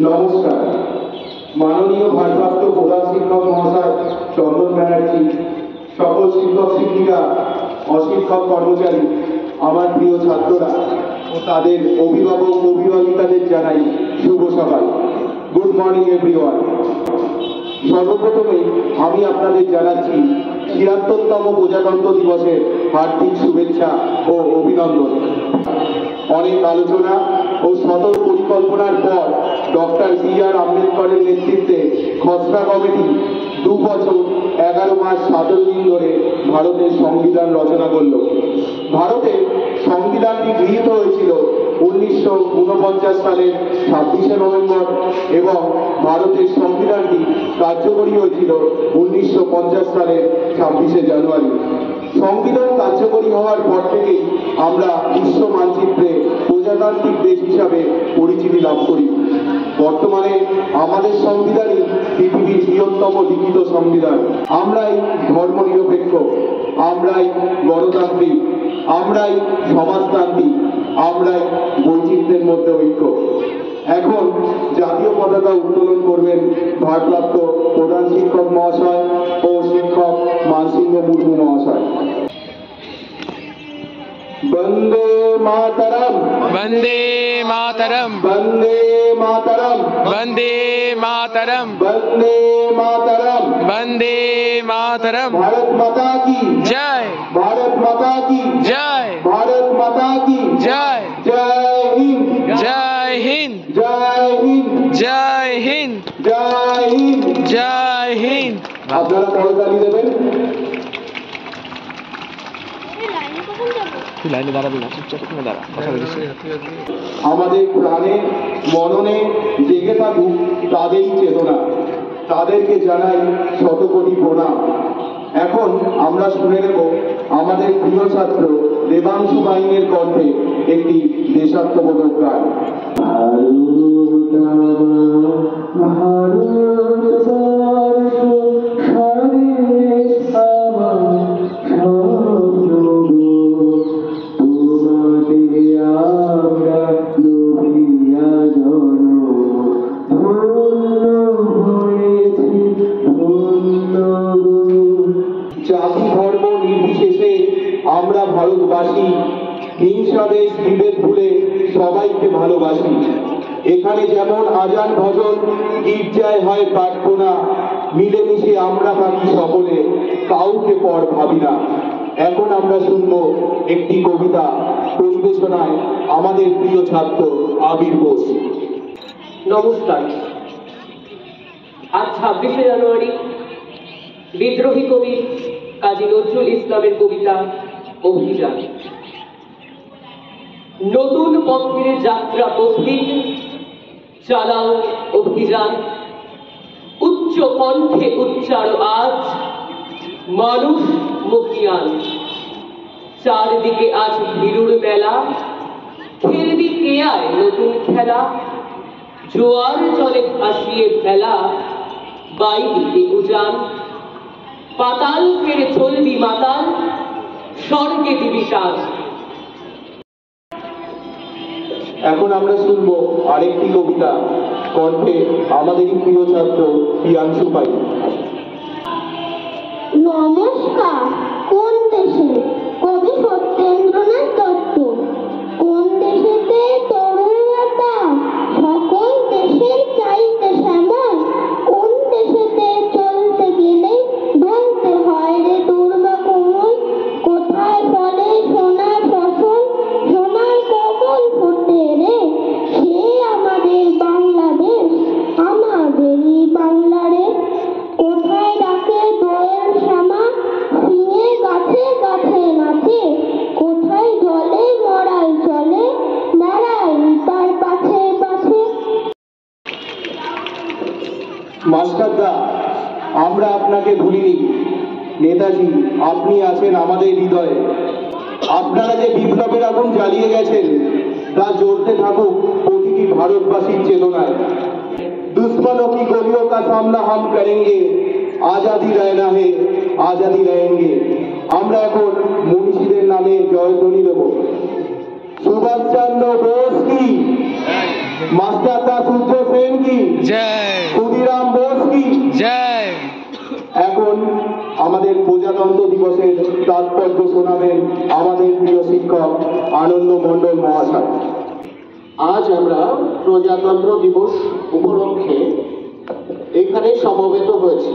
নমস্কার। মাননীয় ভারপ্রাপ্ত প্রধান শিক্ষক মহাশয় চন্দন ব্যানার্জি, সকল শিক্ষক শিক্ষিকা, অশিক্ষক কর্মচারী, আমার প্রিয় ছাত্ররা ও তাদের অভিভাবক অভিভাবিকাদের জানাই শুভ সকাল। Good morning everyone. সর্বপ্রথমে আমি আপনাদের জানাচ্ছি ৭৬তম প্রজাতন্ত্র দিবসের হার্দিক শুভেচ্ছা ও অভিনন্দন। অনেক আলোচনা ও সতর্ক পরিকল্পনার পর ডক্টর বি.আর. আম্বেদকরের নেতৃত্বে খসড়া কমিটি ২ বছর ১১ মাস ১৭ দিন ধরে ভারতের সংবিধান রচনা করল। ভারতের সংবিধানটি গৃহীত হয়েছিল ১৯৪৯ সালের ২৬শে নভেম্বর এবং ভারতের সংবিধানটি কার্যকরী হয়েছিল ১৯৫০ সালের ২৬শে জানুয়ারি। সংবিধান কার্যকরী হওয়ার পর থেকেই আমরা বিশ্ব মানচিত্রে প্রজাতান্ত্রিক দেশ হিসাবে পরিচিতি লাভ করি। বর্তমানে আমাদের সংবিধানই পৃথিবীর বৃহত্তম লিখিত সংবিধান। আমরাই ধর্মনিরপেক্ষ, আমরাই গণতান্ত্রিক, আমরাই সমাজতান্ত্রিক, আমরাই বৈচিত্র্যের মধ্যে ঐক্য। এখন জাতীয় পতাকা উত্তোলন করবেন ভারপ্রাপ্ত প্রধান শিক্ষক মহাশয় ও শিক্ষক মানসিংহ মুর্মু মহাশয়। বন্দে মাতরম, वंदे मातरम, বন্দে মাতরম, वंदे मातरम, বন্দে মাতরম। वंदे मातरम। भारत माता की जय, भारत माता की जय, भारत माता की जय, जय हिंद, जय हिंद, जय हिंद, जय हिंद, जय हिंद। जय हिंद। আপনারা করতালি দেবেন। লাইনে দাঁড়াবি না, চুপচাপ এখানে দাঁড়া, কথা বলিস। আমাদের প্রাণে মননে জেগে থাকুক তাদেরই চেতনা, তাদেরকে জানাই শতকোটি প্রণাম। এখন আমরা শুনে নেব আমাদের প্রিয় ছাত্র দেবাংশু বাইনের কণ্ঠে একটি দেশাত্মবোধক গান। জাতি ধর্ম নির্বিশেষে আমরা ভারতবাসী হিংসা দেশ বিভেদ ভুলে সবাইকে ভালোবাসি। এখানে যেমন আজান ভজন গির্জায় হয় প্রার্থনা, মিলেমিশে আমরা থাকি সকলে, কাউকে পর ভাবি না। এখন আমরা শুনব একটি কবিতা পরিবেশনায় আমাদের প্রিয় ছাত্র আবির বোস। নমস্কার। আজ ২৬শে জানুয়ারি বিদ্রোহী কবি কাজী নজরুল ইসলামের কবিতা অভিযান। নতুন পথের যাত্রা পথিক চালাও অভিযান, উচ্চ কণ্ঠে উচ্চার আজ মানুষ মুখিয়ান। চারদিকে আজ ভিড়ুর মেলা, খেলবি কে আয় নতুন খেলা, জোয়ার জলে ভাসিয়ে ফেলা বাইদিকে উজান। পাতাল ফেরে চলবি মাতাল, স্বর্গে দিবি টান। এখন আমরা শুনব আরেকটি কবিতা কণ্ঠে আমাদেরই প্রিয় ছাত্র প্রিয়াংশু পাই। নমস্কার। কোন দেশে? কবি সত্যেন্দ্রনাথ দত্ত। কোন দেশেতে তরুণতা সকল দেশের চাইতে শ্যামল, কোন দেশেতে চলতে গেলে বলতে হয় রে দুর্বা কোমল। কোথায় ফলে সোনার ফসল, সোনার কমল ফোটে রে, সে আমাদের বাংলাদেশ, আমাদেরই বাংলা রে। কোথায় ডাকে দোয়েল শ্যামা, সিংহে গাছে গাছে নাচে, কোথায় জলে মরাই চলে, দাঁড়াই তার পাশে পাশে। মাস্টারদা, আমরা আপনাকে ভুলিনি। নেতাজি, আপনি আছেন আমাদের হৃদয়ে। আপনারা যে বিপ্লবের আগুন জ্বালিয়ে গেছেন তা জ্বলতে থাকুক প্রতিটি ভারতবাসীর চেতনায়। दुश्मनों की गोलियों का सामना हम करेंगे, आजादी रहना है आजादी रहेंगे। আমরা এখন মনীষীদের নামে জয়ধ্বনি দেব। সুভাষচন্দ্র বোস কি, মাস্টারদা সূর্য সেন কি, জয় ক্ষুদিরাম বোস কি। জয়। এখন আমাদের প্রজাতন্ত্র দিবসের তাৎপর্য শোনাবেন আমাদের প্রিয় শিক্ষক আনন্দ মণ্ডল মহাশয়। আজ আমরা প্রজাতন্ত্র দিবস উপলক্ষে এখানে সমবেত হয়েছি।